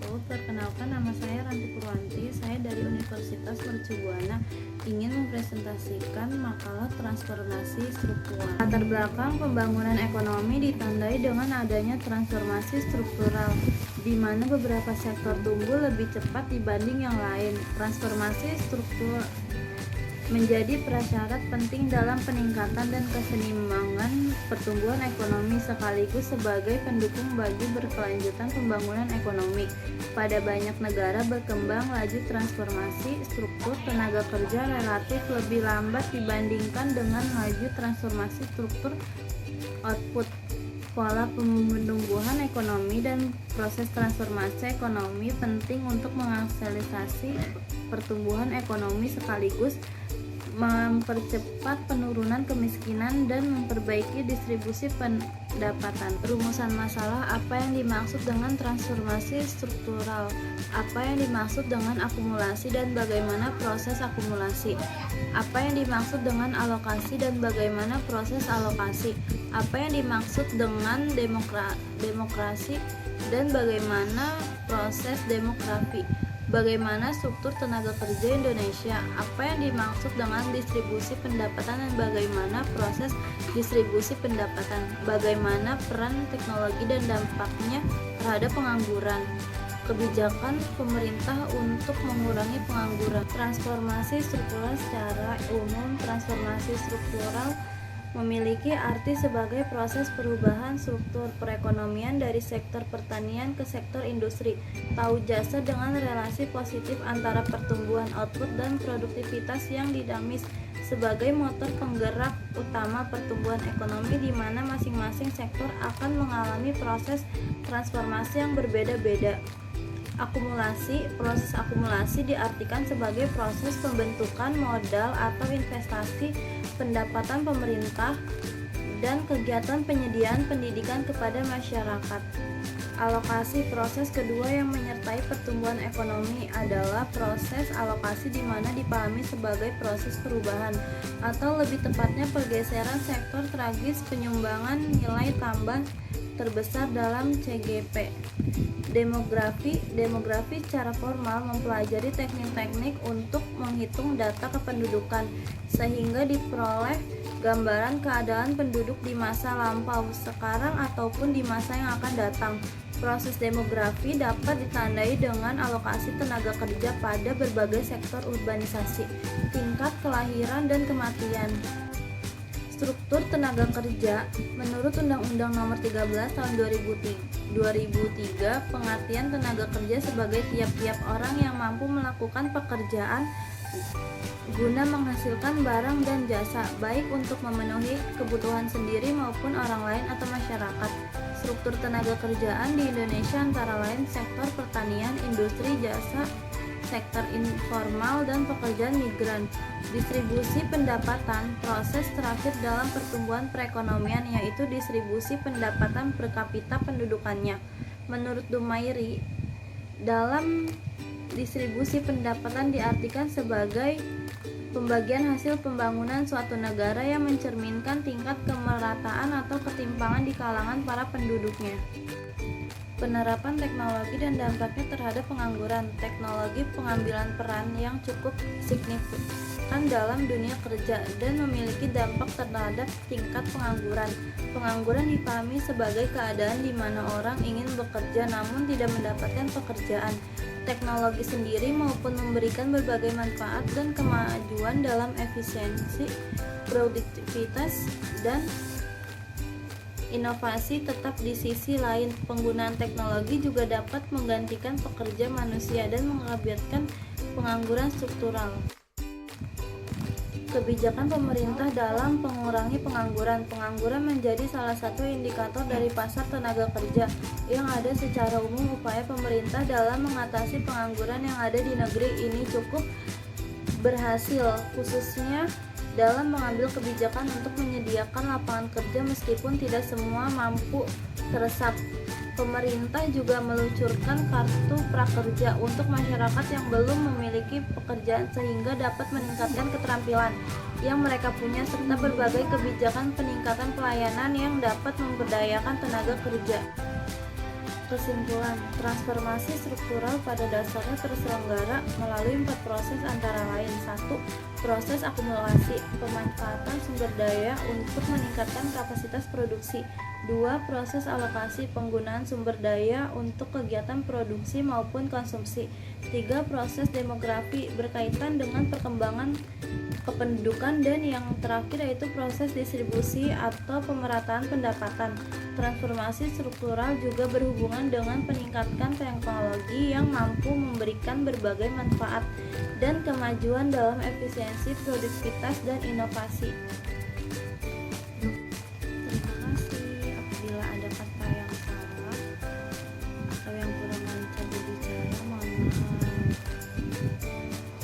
wabarakatuh. Perkenalkan, nama saya Ranti Purwanti. Saya dari Universitas Mercubuana ingin mempresentasikan makalah transformasi struktural. Latar belakang pembangunan ekonomi ditandai dengan adanya transformasi struktural, di mana beberapa sektor tumbuh lebih cepat dibanding yang lain. Transformasi struktural menjadi prasyarat penting dalam peningkatan dan keseimbangan pertumbuhan ekonomi sekaligus sebagai pendukung bagi berkelanjutan pembangunan ekonomi. Pada banyak negara berkembang, laju transformasi struktur tenaga kerja relatif lebih lambat dibandingkan dengan laju transformasi struktur output. Pola penumbuhan ekonomi dan proses transformasi ekonomi penting untuk mengakselerasi pertumbuhan ekonomi sekaligus mempercepat penurunan kemiskinan dan memperbaiki distribusi pendapatan. Rumusan masalah: apa yang dimaksud dengan transformasi struktural? Apa yang dimaksud dengan akumulasi dan bagaimana proses akumulasi? Apa yang dimaksud dengan alokasi dan bagaimana proses alokasi? Apa yang dimaksud dengan demokrasi dan bagaimana proses demografi? Bagaimana struktur tenaga kerja Indonesia? Apa yang dimaksud dengan distribusi pendapatan dan bagaimana proses distribusi pendapatan? Bagaimana peran teknologi dan dampaknya terhadap pengangguran? Kebijakan pemerintah untuk mengurangi pengangguran. Transformasi struktural: secara umum, transformasi struktural memiliki arti sebagai proses perubahan struktur perekonomian dari sektor pertanian ke sektor industri, tahu jasa dengan relasi positif antara pertumbuhan output dan produktivitas yang dinamis sebagai motor penggerak utama pertumbuhan ekonomi, di mana masing-masing sektor akan mengalami proses transformasi yang berbeda-beda. Akumulasi: proses akumulasi diartikan sebagai proses pembentukan modal atau investasi pendapatan pemerintah dan kegiatan penyediaan pendidikan kepada masyarakat. Alokasi: proses kedua yang menyertai pertumbuhan ekonomi adalah proses alokasi, di mana dipahami sebagai proses perubahan atau lebih tepatnya pergeseran sektor tragis penyumbangan nilai tambah terbesar dalam CGP. Demografi secara formal mempelajari teknik-teknik untuk menghitung data kependudukan sehingga diperoleh gambaran keadaan penduduk di masa lampau, sekarang ataupun di masa yang akan datang. Proses demografi dapat ditandai dengan alokasi tenaga kerja pada berbagai sektor urbanisasi, tingkat kelahiran dan kematian. Struktur tenaga kerja: menurut Undang-Undang Nomor 13 Tahun 2003, pengertian tenaga kerja sebagai tiap-tiap orang yang mampu melakukan pekerjaan guna menghasilkan barang dan jasa, baik untuk memenuhi kebutuhan sendiri maupun orang lain atau masyarakat. Struktur tenaga kerjaan di Indonesia antara lain sektor pertanian, industri, jasa, sektor informal, dan pekerjaan migran. Distribusi pendapatan: proses terakhir dalam pertumbuhan perekonomian, yaitu distribusi pendapatan per kapita pendudukannya. Menurut Dumairi, dalam distribusi pendapatan diartikan sebagai pembagian hasil pembangunan suatu negara yang mencerminkan tingkat kemerataan atau ketimpangan di kalangan para penduduknya. Penerapan teknologi dan dampaknya terhadap pengangguran. Teknologi pengambilan peran yang cukup signifikan dalam dunia kerja dan memiliki dampak terhadap tingkat pengangguran. Pengangguran dipahami sebagai keadaan di mana orang ingin bekerja namun tidak mendapatkan pekerjaan. Teknologi sendiri maupun memberikan berbagai manfaat dan kemajuan dalam efisiensi, produktivitas, dan inovasi, tetap di sisi lain penggunaan teknologi juga dapat menggantikan pekerja manusia dan mengakibatkan pengangguran struktural. Kebijakan pemerintah dalam mengurangi pengangguran. Pengangguran menjadi salah satu indikator dari pasar tenaga kerja yang ada. Secara umum, upaya pemerintah dalam mengatasi pengangguran yang ada di negeri ini cukup berhasil, khususnya dalam mengambil kebijakan untuk menyediakan lapangan kerja meskipun tidak semua mampu teresap. Pemerintah juga meluncurkan kartu prakerja untuk masyarakat yang belum memiliki pekerjaan sehingga dapat meningkatkan keterampilan yang mereka punya, serta berbagai kebijakan peningkatan pelayanan yang dapat memberdayakan tenaga kerja. Kesimpulan, transformasi struktural pada dasarnya terselenggara melalui 4 proses antara lain. 1. Proses akumulasi, pemanfaatan sumber daya untuk meningkatkan kapasitas produksi. 2. Proses alokasi, penggunaan sumber daya untuk kegiatan produksi maupun konsumsi. 3. Proses demografi, berkaitan dengan perkembangan kependudukan. Dan yang terakhir yaitu proses distribusi atau pemerataan pendapatan. Transformasi struktural juga berhubungan dengan peningkatan teknologi yang mampu memberikan berbagai manfaat dan kemajuan dalam efisiensi, produktivitas, dan inovasi. Terima kasih. Apabila ada kata yang salah atau yang kurang lancar berbicara, mohon maaf.